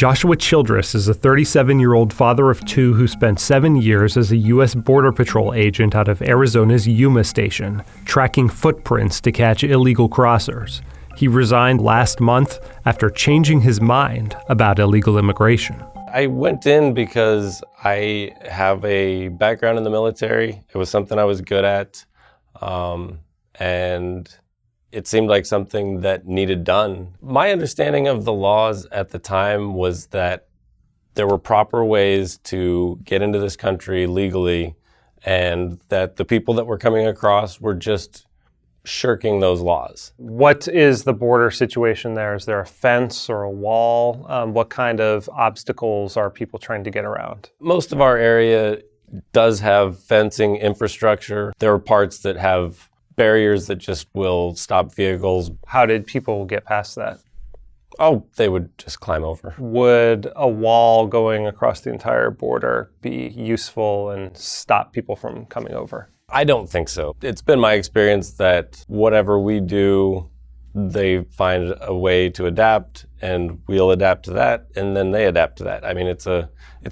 Joshua Childress is a 37-year-old father of two who spent 7 years as a U.S. Border Patrol agent out of Arizona's Yuma station, tracking footprints to catch illegal crossers. He resigned last month after changing his mind about illegal immigration. I went in because I have a background in the military. It was something I was good at, and it seemed like something that needed done. My understanding of the laws at the time was that there were proper ways to get into this country legally, and that the people that were coming across were just shirking those laws. What is the border situation there? Is there a fence or a wall? What kind of obstacles are people trying to get around? Most of our area does have fencing infrastructure. There are parts that have barriers that just will stop vehicles. How did people get past that? Oh, they would just climb over. Would a wall going across the entire border be useful and stop people from coming over? I don't think so. It's been my experience that whatever we do, they find a way to adapt, and we'll adapt to that, and then they adapt to that. I mean, it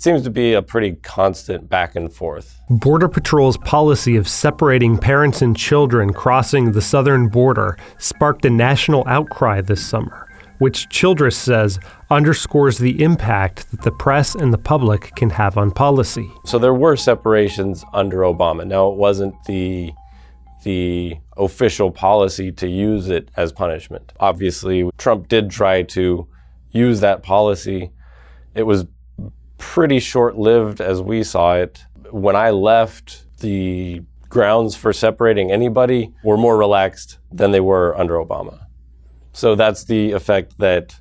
seems to be a pretty constant back and forth. Border Patrol's policy of separating parents and children crossing the southern border sparked a national outcry this summer, which Childress says underscores the impact that the press and the public can have on policy. So there were separations under Obama. Now, it wasn't the official policy to use it as punishment. Obviously, Trump did try to use that policy. It was pretty short-lived as we saw it. When I left, the grounds for separating anybody were more relaxed than they were under Obama. So that's the effect that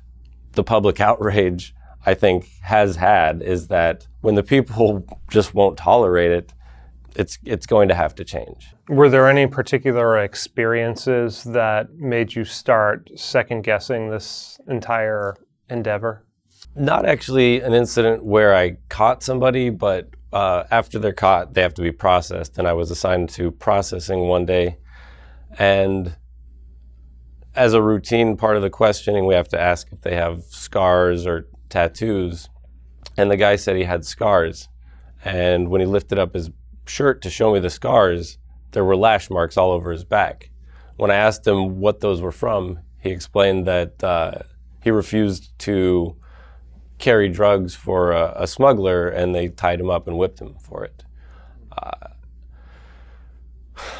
the public outrage, I think, has had, is that when the people just won't tolerate it, it's going to have to change. Were there any particular experiences that made you start second-guessing this entire endeavor? Not actually an incident where I caught somebody, but after they're caught, they have to be processed. And I was assigned to processing one day. And as a routine part of the questioning, we have to ask if they have scars or tattoos. And the guy said he had scars. And when he lifted up his shirt to show me the scars, there were lash marks all over his back. When I asked him what those were from, he explained that he refused to carry drugs for a smuggler, and they tied him up and whipped him for it.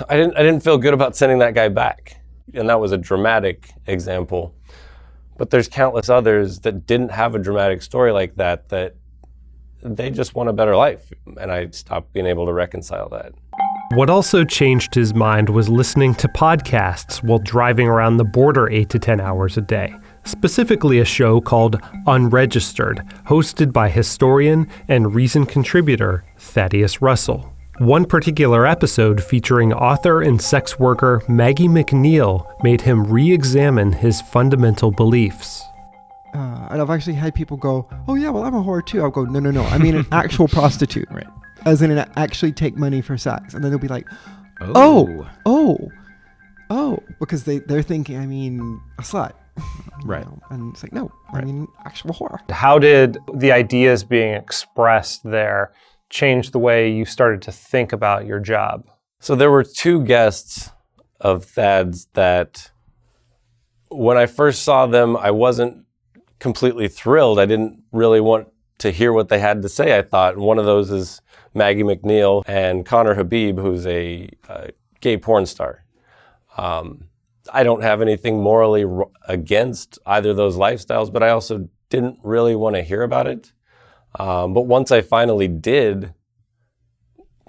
I didn't feel good about sending that guy back. And that was a dramatic example. But there's countless others that didn't have a dramatic story like that, that they just want a better life. And I stopped being able to reconcile that. What also changed his mind was listening to podcasts while driving around the border 8 to 10 hours a day, specifically a show called Unregistered, hosted by historian and Reason contributor Thaddeus Russell. One particular episode featuring author and sex worker Maggie McNeil made him re-examine his fundamental beliefs. And I've actually had people go, oh yeah, well, I'm a whore too. I'll go, no. I mean an actual prostitute. Right. As in actually take money for sex. And then they'll be like, oh. Because they're thinking, I mean, a slut. Right. You know? And it's like, no, I mean actual whore. How did the ideas being expressed there change the way you started to think about your job? So there were two guests of Thad's that when I first saw them, I wasn't completely thrilled. I didn't really want to hear what they had to say, I thought. And one of those is Maggie McNeil and Connor Habib, who's a gay porn star. I don't have anything morally against either of those lifestyles, but I also didn't really want to hear about it. But once I finally did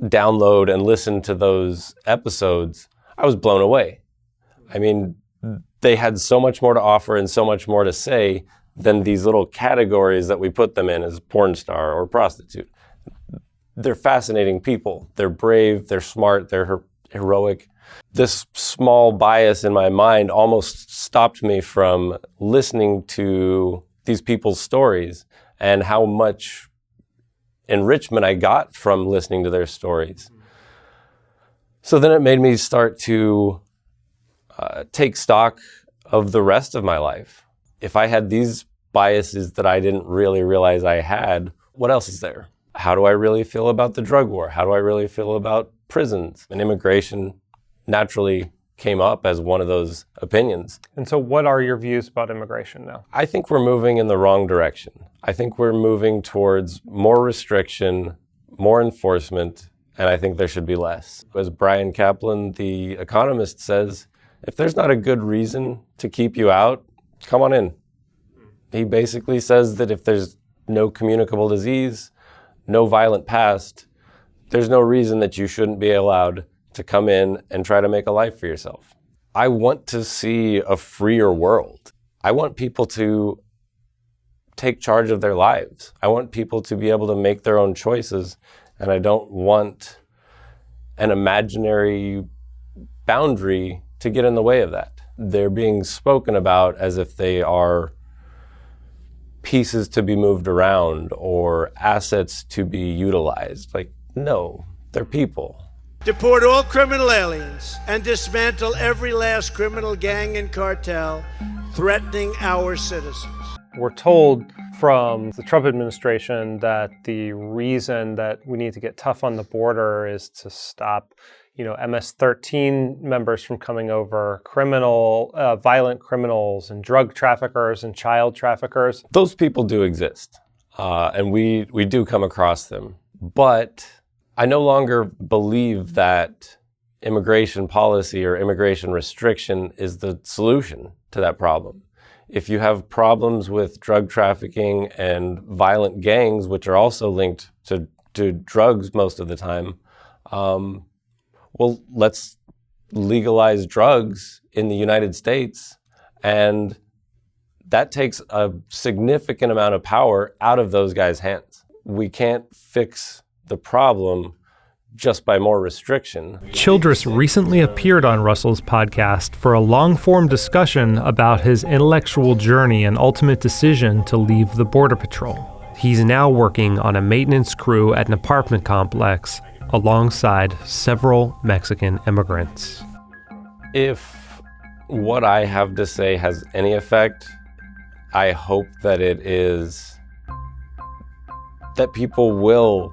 download and listen to those episodes, I was blown away. I mean, they had so much more to offer and so much more to say than these little categories that we put them in as porn star or prostitute. They're fascinating people. They're brave, they're smart, they're heroic. This small bias in my mind almost stopped me from listening to these people's stories and how much enrichment I got from listening to their stories. So then it made me start to take stock of the rest of my life. If I had these biases that I didn't really realize I had. What else is there? How do I really feel about the drug war? How do I really feel about prisons? And immigration naturally came up as one of those opinions. And so what are your views about immigration now? I think we're moving in the wrong direction. I think we're moving towards more restriction, more enforcement, and I think there should be less. As Brian Kaplan, the economist, says, if there's not a good reason to keep you out, come on in. He basically says that if there's no communicable disease, no violent past, there's no reason that you shouldn't be allowed to come in and try to make a life for yourself. I want to see a freer world. I want people to take charge of their lives. I want people to be able to make their own choices, and I don't want an imaginary boundary to get in the way of that. They're being spoken about as if they are pieces to be moved around or assets to be utilized. Like, no, they're people. Deport all criminal aliens and dismantle every last criminal gang and cartel threatening our citizens. We're told from the Trump administration that the reason that we need to get tough on the border is to stop, MS-13 members from coming over, violent criminals and drug traffickers and child traffickers. Those people do exist, and we do come across them. But I no longer believe that immigration policy or immigration restriction is the solution to that problem. If you have problems with drug trafficking and violent gangs, which are also linked to drugs most of the time, well, let's legalize drugs in the United States, and that takes a significant amount of power out of those guys' hands. We can't fix the problem just by more restriction. Childress recently appeared on Russell's podcast for a long-form discussion about his intellectual journey and ultimate decision to leave the Border Patrol. He's now working on a maintenance crew at an apartment complex alongside several Mexican immigrants. If what I have to say has any effect, I hope that it is that people will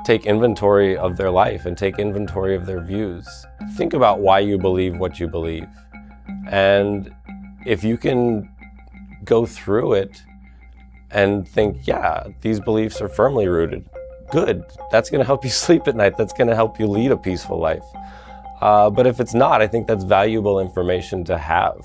take inventory of their life and take inventory of their views. Think about why you believe what you believe. And if you can go through it and think, yeah, these beliefs are firmly rooted, good. That's going to help you sleep at night. That's going to help you lead a peaceful life. But if it's not, I think that's valuable information to have.